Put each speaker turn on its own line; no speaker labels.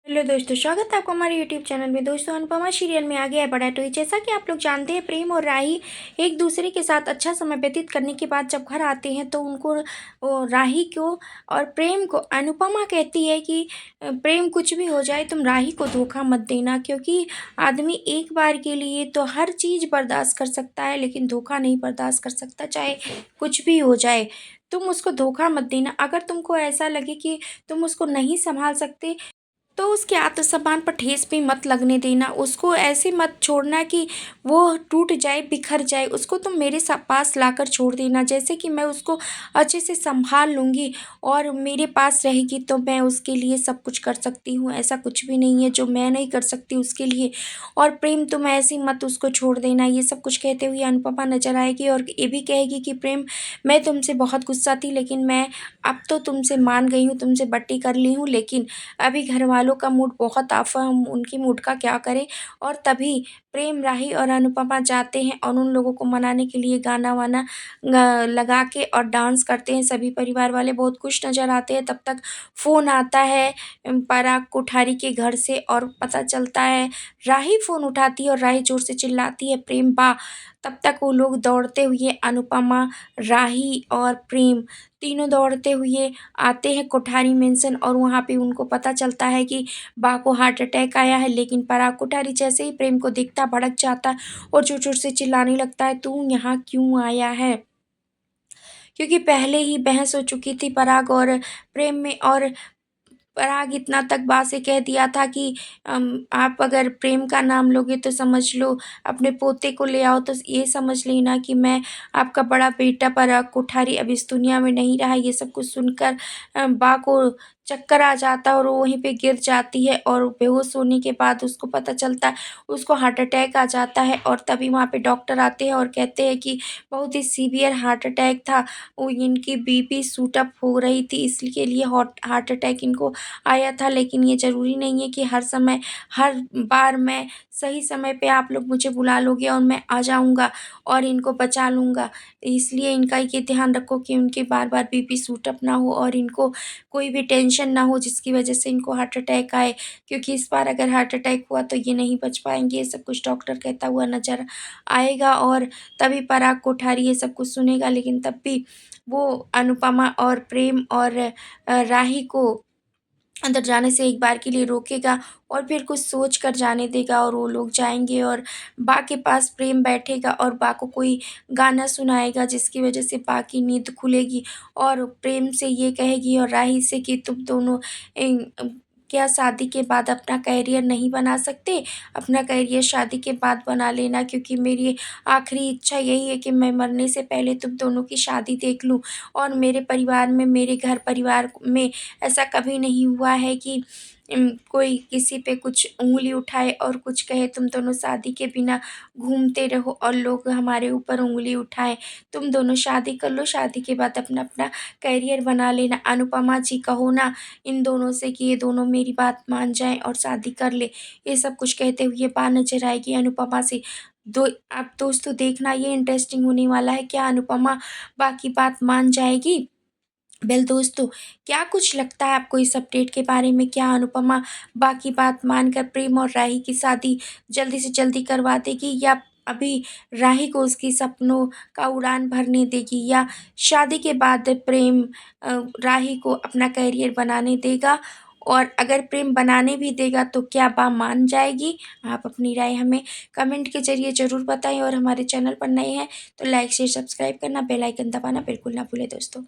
Hello दोस्तों, स्वागत है आपका हमारे यूट्यूब चैनल में। दोस्तों, अनुपमा सीरियल में आ गया है बड़ा ट्विस्ट। जैसा कि आप लोग जानते हैं, प्रेम और राही एक दूसरे के साथ अच्छा समय व्यतीत करने के बाद जब घर आते हैं तो उनको राही को और प्रेम को अनुपमा कहती है कि प्रेम कुछ भी हो जाए तुम राही को धोखा मत देना, क्योंकि आदमी एक बार के लिए तो हर चीज़ बर्दाश्त कर सकता है लेकिन धोखा नहीं बर्दाश्त कर सकता, चाहे कुछ भी हो जाए। तुम उसको धोखा मत देना। अगर तुमको ऐसा लगे कि तुम उसको नहीं संभाल सकते तो उसके आत्मसम्मान पर ठेस भी मत लगने देना। उसको ऐसे मत छोड़ना कि वो टूट जाए, बिखर जाए। उसको तुम मेरे पास लाकर छोड़ देना, जैसे कि मैं उसको अच्छे से संभाल लूँगी और मेरे पास रहेगी तो मैं उसके लिए सब कुछ कर सकती हूँ। ऐसा कुछ भी नहीं है जो मैं नहीं कर सकती उसके लिए। और प्रेम, तुम ऐसे ही मत उसको छोड़ देना। ये सब कुछ कहते हुए अनुपमा नजर आएगी और ये भी कहेगी कि प्रेम, मैं तुमसे बहुत गुस्सा थी लेकिन मैं अब तो तुमसे मान गई हूँ, तुमसे बट्टी कर ली हूँ, लेकिन अभी घरवालों का मूड बहुत ऑफ है, हम उनकी मूड का क्या करें। और तभी प्रेम, राही और अनुपमा जाते हैं और उन लोगों को मनाने के लिए गाना-वाना लगा के और डांस करते हैं। सभी परिवार वाले बहुत खुश नज़र आते हैं। तब तक फ़ोन आता है पराग कोठारी के घर से और पता चलता है, राही फ़ोन उठाती है और राही ज़ोर से चिल्लाती है, प्रेम बा। तब तक वो लोग दौड़ते हुए अनुपमा, राही और प्रेम तीनों दौड़ते हुए आते हैं कोठारी मेंशन और वहाँ पे उनको पता चलता है कि बा को हार्ट अटैक आया है। लेकिन पराग कोठारी जैसे ही प्रेम को दिखता भड़क जाता है और जोर-जोर से चिल्लाने लगता है, तू यहाँ क्यों आया है? क्योंकि पहले ही बहस हो चुकी थी पराग और प्रेम में और पराग इतना तक बा से कह दिया था कि आप अगर प्रेम का नाम लोगे तो समझ लो अपने पोते को ले आओ, तो ये समझ लेना कि मैं आपका बड़ा बेटा पराग कोठारी अब इस दुनिया में नहीं रहा। ये सब कुछ सुनकर बा को चक्कर आ जाता है और वो वहीं पे गिर जाती है और बेहोश होने के बाद उसको पता चलता है उसको हार्ट अटैक आ जाता है। और तभी वहाँ पे डॉक्टर आते हैं और कहते हैं कि बहुत ही सीवियर हार्ट अटैक था, वो इनकी बीपी शूट अप हो रही थी, इसके लिए हार्ट अटैक इनको आया था। लेकिन ये ज़रूरी नहीं है कि हर समय, हर बार मैं सही समय पे आप लोग मुझे बुला लोगे और मैं आ जाऊँगा और इनको बचा लूँगा। इसलिए इनका ये ध्यान रखो कि उनके बार-बार बीपी शूट अप ना हो और इनको कोई भी टेंशन ना हो जिसकी वजह से इनको हार्ट अटैक आए, क्योंकि इस बार अगर हार्ट अटैक हुआ तो ये नहीं बच पाएँगे। ये सब कुछ डॉक्टर कहता हुआ नज़र आएगा और तभी पराग कोठारी ये सब कुछ सुनेगा। लेकिन तब भी वो अनुपमा और प्रेम और राही को अंदर जाने से एक बार के लिए रोकेगा और फिर कुछ सोच कर जाने देगा और वो लोग जाएँगे और बा के पास प्रेम बैठेगा और बा को कोई गाना सुनाएगा जिसकी वजह से बा की नींद खुलेगी और प्रेम से ये कहेगी और राही से कि तुम दोनों क्या शादी के बाद अपना करियर नहीं बना सकते? अपना करियर शादी के बाद बना लेना, क्योंकि मेरी आखिरी इच्छा यही है कि मैं मरने से पहले तुम दोनों की शादी देख लूँ और मेरे परिवार में, मेरे घर परिवार में ऐसा कभी नहीं हुआ है कि कोई किसी पे कुछ उँगली उठाए और कुछ कहे, तुम दोनों शादी के बिना घूमते रहो और लोग हमारे ऊपर उँगली उठाएँ। तुम दोनों शादी कर लो, शादी के बाद अपना-अपना करियर बना लेना। अनुपमा जी, कहो ना इन दोनों से कि ये दोनों मेरी बात मान जाएँ और शादी कर लें। ये सब कुछ कहते हुए बा नज़र आएगी अनुपमा से। अब दोस्तों, देखना ये इंटरेस्टिंग होने वाला है, क्या अनुपमा बा की बात मान जाएगी? वेल दोस्तों, क्या कुछ लगता है आपको इस अपडेट के बारे में? क्या अनुपमा बा की बात मानकर प्रेम और राही की शादी जल्दी से जल्दी करवा देगी, या अभी राही को उसकी सपनों का उड़ान भरने देगी, या शादी के बाद प्रेम राही को अपना करियर बनाने देगा? और अगर प्रेम बनाने भी देगा तो क्या बा मान जाएगी? आप अपनी राय हमें कमेंट के ज़रिए ज़रूर बताएँ और हमारे चैनल पर नए हैं तो लाइक, शेयर, सब्सक्राइब करना, बेल आइकन दबाना बिल्कुल ना भूलें दोस्तों।